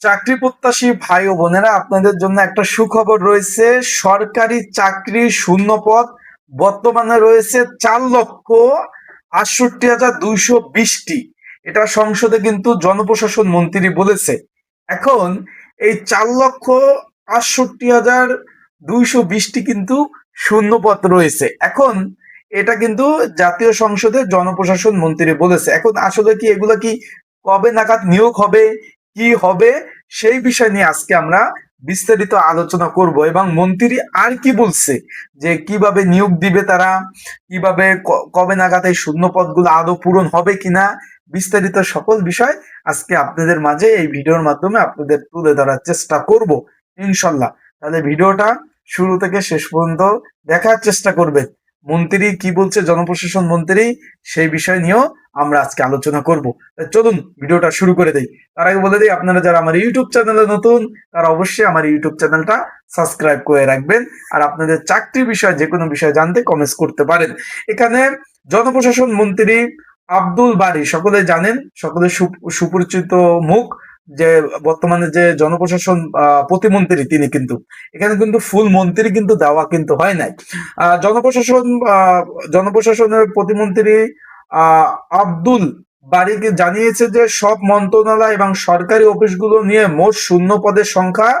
চাকরি প্রত্যাশী ভাই ও বোনেরা, আপনাদের জন্য একটা সুখবর রয়েছে। সরকারি চাকরি শূন্য পদ বর্তমানে রয়েছে 4,68,220টি। এটা সংসদে কিন্তু জনপ্রশাসন মন্ত্রী বলেছে। এখন এই 4,68,220টি কিন্তু শূন্য পদ রয়েছে। এখন এটা কিন্তু জাতীয় সংসদে জনপ্রশাসন মন্ত্রী বলেছে। এখন আসলে কি এগুলা কি কবে নাগাদ নিয়োগ হবে, কি হবে, সেই বিষয় নিয়ে আজকে আমরা বিস্তারিত আলোচনা করব। এবং মন্ত্রী আর কি বলছে, যে কিভাবে নিয়োগ দিবে তারা, কিভাবে কবে নাগাদ এই শূন্য পদগুলো আদৌ পূরণ হবে কিনা, বিস্তারিত সকল বিষয় আজকে আপনাদের মাঝে এই ভিডিওর মাধ্যমে আপনাদের তুলে ধরার চেষ্টা করব ইনশাল্লাহ। তাহলে ভিডিওটা শুরু থেকে শেষ পর্যন্ত দেখার চেষ্টা করবেন। মন্ত্রী কি বলছে, জনপ্রশাসন মন্ত্রী, সেই বিষয় নিয়েও আমরা আজকে আলোচনা করব। চলুন ভিডিওটা শুরু করে দেই। তার আগে বলে দিই, আপনারা যারা আমার ইউটিউব চ্যানেলে নতুন, তারা অবশ্যই আমার ইউটিউব চ্যানেলটা সাবস্ক্রাইব করে রাখবেন। আর আপনাদের চাকরি বিষয়ে যে কোনো বিষয় জানতে কমেন্টস করতে পারেন। এখানে জনপ্রশাসন মন্ত্রী আব্দুল বারী, সকলে জানেন, সকলে সুপরিচিত মুখ, যে বর্তমানে যে জনপ্রশাসন প্রতিমন্ত্রী, তিনি কিন্তু এখানে কিন্তু ফুল মন্ত্রী কিন্তু দেওয়া কিন্তু হয় নাই। জনপ্রশাসন জনপ্রশাসনের প্রতিমন্ত্রী আহ আব্দুল বারিক জানিয়েছে যে সব মন্ত্রণালয় এবং সরকারি অফিসগুলো নিয়ে মোট শূন্য পদের সংখ্যা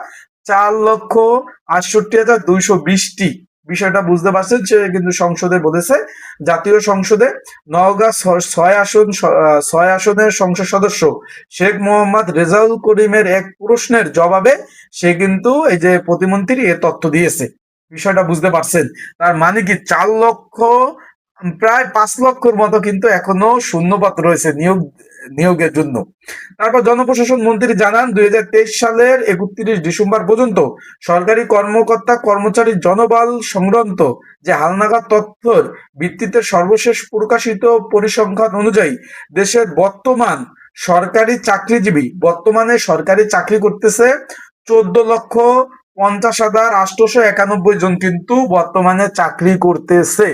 4,68,220টি। বিষয়টা বুঝতে পারছেন, সে কিন্তু সংসদে বলেছে। জাতীয় সংসদে নওগাঁ 6 আসনের সংসদ সদস্য শেখ মোহাম্মদ রেজাউল করিমের এক প্রশ্নের জবাবে সে কিন্তু এই যে প্রতিমন্ত্রী এ তথ্য দিয়েছে। বিষয়টা বুঝতে পারছেন? তার মানে কি 4 লক্ষ, প্রায় 5 লক্ষর মতো কিন্তু এখনো শূন্যপদ রয়েছে নিয়োগের জন্য। তারপর জনপ্রশাসন মন্ত্রী জানান, 2023 সালের 31 ডিসেম্বর পর্যন্ত সরকারি কর্মকর্তা কর্মচারীর জনবল সংক্রান্ত যে হালনাগাদ তথ্যের ভিত্তিতে সর্বশেষ প্রকাশিত পরিসংখ্যান অনুযায়ী দেশের বর্তমানে সরকারি চাকরি করতেছে 14,50,891 জন কিন্তু বর্তমানে চাকরি করতেছে।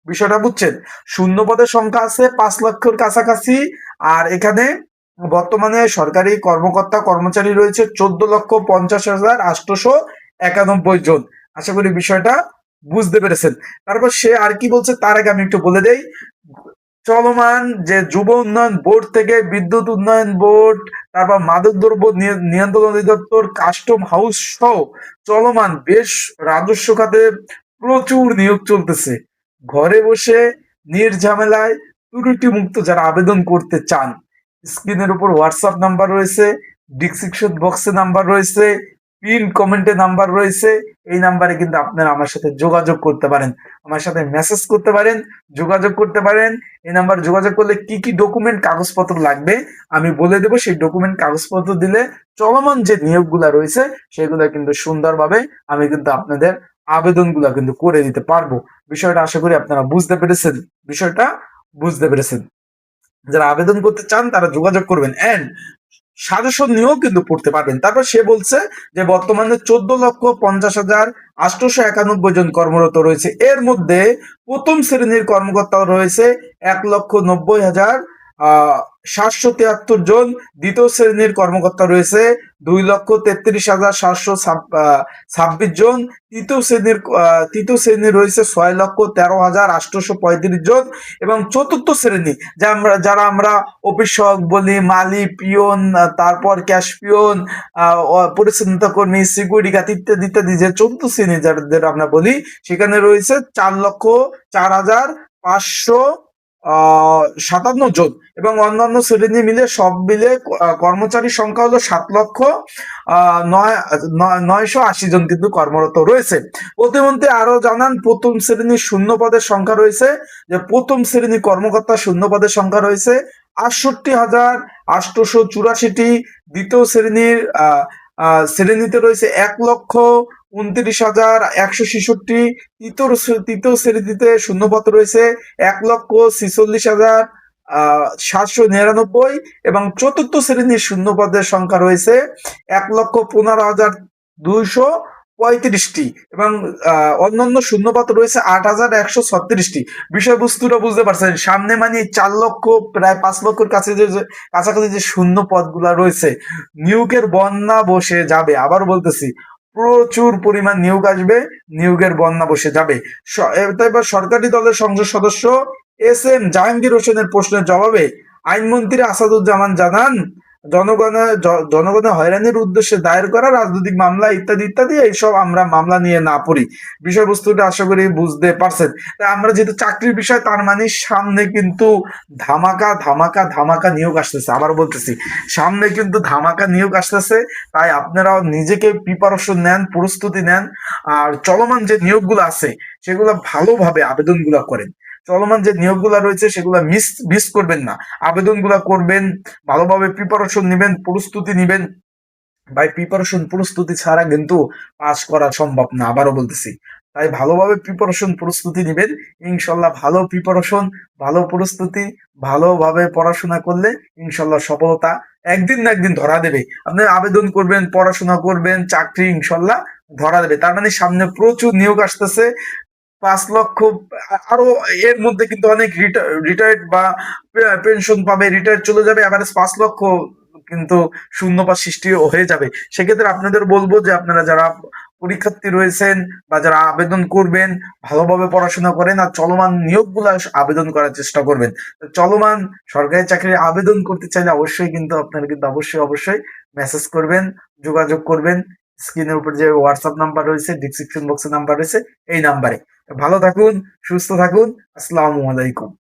বিষয়টা বুঝছেন? শূন্য পদের সংখ্যা আছে 5 লক্ষের কাছাকাছি। আর এখানে বর্তমানে সরকারি কর্মকর্তা কর্মচারী রয়েছে 14,50,891 জন। আশা করি বিষয়টা বুঝতে পেরেছেন। তারপর সে আর কি বলছে তার আগে আমি একটু বলে দেই। চলমান যে যুব উন্নয়ন বোর্ড থেকে বিদ্যুৎ উন্নয়ন বোর্ড, তারপর মাদকদ্রব্য নিয়ন্ত্রণ অধিদপ্তর, কাস্টম হাউস সহ চলমান বেশ রাজস্ব খাতে প্রচুর নিয়োগ চলতেছে। ঘরে বসে নির্ঝামেলায় ত্রুটি মুক্ত যারা আবেদন করতে চান, স্ক্রিনের উপর হোয়াটসঅ্যাপ নাম্বার রয়েছে, ডিসক্রিপশন বক্সে নাম্বার রয়েছে, পিন কমেন্টে নাম্বার রয়েছে। এই নাম্বারে কিন্তু আপনারা আমার সাথে যোগাযোগ করতে পারেন, আমার সাথে মেসেজ করতে পারেন, যোগাযোগ করতে পারেন। এই নাম্বার যোগাযোগ করলে কি কি ডকুমেন্ট কাগজপত্র লাগবে আমি বলে দেবো। সেই ডকুমেন্ট কাগজপত্র দিলে চলমান যে নিয়োগগুলা রয়েছে সেগুলো কিন্তু সুন্দরভাবে আমি কিন্তু আপনাদের আবেদনগুলা কিন্তু করে দিতে পারবো। বিষয়টা আশা করি আপনারা বিষয়টা বুঝতে পেরেছেন। যারা আবেদন করতে চান তারা যোগাযোগ করবেন, এন্ড সাজেশন নিয়েও কিন্তু পড়তে পারবেন। তারপর সে বলছে যে বর্তমানে 14,50,891 জন কর্মরত রয়েছে। এর মধ্যে প্রথম শ্রেণীর কর্মকর্তা রয়েছে 1,90,773 জন, দ্বিতীয় শ্রেণীর কর্মকর্তা রয়েছে 2,33,726 জন, তৃতীয় শ্রেণীর রয়েছে 6,13,835 জন, এবং চতুর্থ শ্রেণী যারা আমরা অফিস সহায়ক বলি, মালি, পিয়ন, তারপর ক্যাশ পিয়ন, পরিচ্ছন্নতা কর্মী, সিকিউরিটি গার্ড ইত্যাদি ইত্যাদি, যে চতুর্থ শ্রেণী যাদের আমরা বলি, সেখানে রয়েছে 4,04,557 জন, এবং অন্যান্য শ্রেণী মিলে সব মিলে কর্মচারীর সংখ্যা হলো 7,980 জন কিন্তু কর্মরত রয়েছে। প্রতিমন্ত্রী আরো জানান, প্রথম শ্রেণীর শূন্য পদের সংখ্যা রয়েছে, যে প্রথম শ্রেণী কর্মকর্তা শূন্য পদের সংখ্যা রয়েছে 68,884টি। দ্বিতীয় শ্রেণীতে রয়েছে 1,29,166। তৃতীয় শ্রেণীতে শূন্যপদ রয়েছে 1,46,799, এবং চতুর্থ শ্রেণীর শূন্যপদের সংখ্যা রয়েছে 1,15,200। 35টি এবং অন্যান্য শূন্যপদ রয়েছে 8,136টি। বিষয়বস্তুটা বুঝতে পারছেন, সামনে মানে 4 লক্ষ প্রায় 5 লক্ষের কাছে কাছাকাছি যে শূন্য পদগুলা রয়েছে, নিয়োগের বন্যা বসে যাবে। আবার বলতেছি, প্রচুর পরিমাণ নিয়োগ আসবে, নিয়োগের বন্যা বসে যাবে। এবার সরকারি দলের সংসদ সদস্য এস এম জাহাঙ্গীর হোসেনের প্রশ্নের জবাবে আইনমন্ত্রী আসাদুজ্জামান জানান, জনগণের হয়রানির উদ্দেশ্যে দায়ের করা রাজনৈতিক মামলা ইত্যাদি ইত্যাদি এইসব আমরা মামলা নিয়ে না পড়ি। বিষয়বস্তুটা আশা করি বুঝতে পারছেন। তাই আমরা যেহেতু চাকরির বিষয়, তার মানে সামনে কিন্তু ধামাকা ধামাকা ধামাকা নিয়োগ আসতেছে। আবার বলতেছি, সামনে কিন্তু ধামাকা নিয়োগ আসতেছে। তাই আপনারাও নিজেকে প্রিপারেশন নেন, প্রস্তুতি নেন। আর চলমান যে নিয়োগগুলো আছে সেগুলো ভালোভাবে আবেদনগুলো করেন। চলমান যে নিয়োগগুলো রয়েছে সেগুলো মিস করবেন না, আবেদনগুলো করবেন, ভালোভাবে প্রিপারেশন নেবেন, প্রস্তুতি নেবেন। ভাই, প্রিপারেশন প্রস্তুতি ছাড়া কিন্তু পাস করা সম্ভব না, আবারও বলতেছি। তাই ভালোভাবে প্রিপারেশন প্রস্তুতি নেবেন, ইনশাল্লাহ ভালো প্রিপারেশন, ভালো প্রস্তুতি, ভালোভাবে পড়াশোনা করলে ইনশাল্লাহ সফলতা একদিন না একদিন ধরা দেবে। আপনি আবেদন করবেন, পড়াশোনা করবেন, চাকরি ইনশাল্লাহ ধরা দেবে। তার মানে সামনে প্রচুর নিয়োগ আসতেছে, 5 লক্ষ, আরো এর মধ্যে কিন্তু অনেক রিটায়ার্ড বা পেনশন পাবে, রিটায়ার্ড চলে যাবে, এভারেজ 5 লক্ষ কিন্তু শূন্যপাত সৃষ্টি হয়ে যাবে। সেক্ষেত্রে আপনাদের বলবো যে আপনারা যারা পরীক্ষার্থী রয়েছেন বা যারা আবেদন করবেন, ভালোভাবে পড়াশোনা করেন আর চলমান নিয়োগগুলো আবেদন করার চেষ্টা করবেন। চলমান সরকারি চাকরির আবেদন করতে চাইলে অবশ্যই কিন্তু আপনারা কিন্তু অবশ্যই মেসেজ করবেন, যোগাযোগ করবেন। স্ক্রিনের উপর যে হোয়াটসঅ্যাপ নাম্বার রয়েছে, ডিসক্রিপশন বক্সে নাম্বার রয়েছে, এই নাম্বারে। ভালো থাকুন, সুস্থ থাকুন। আসসালামু আলাইকুম।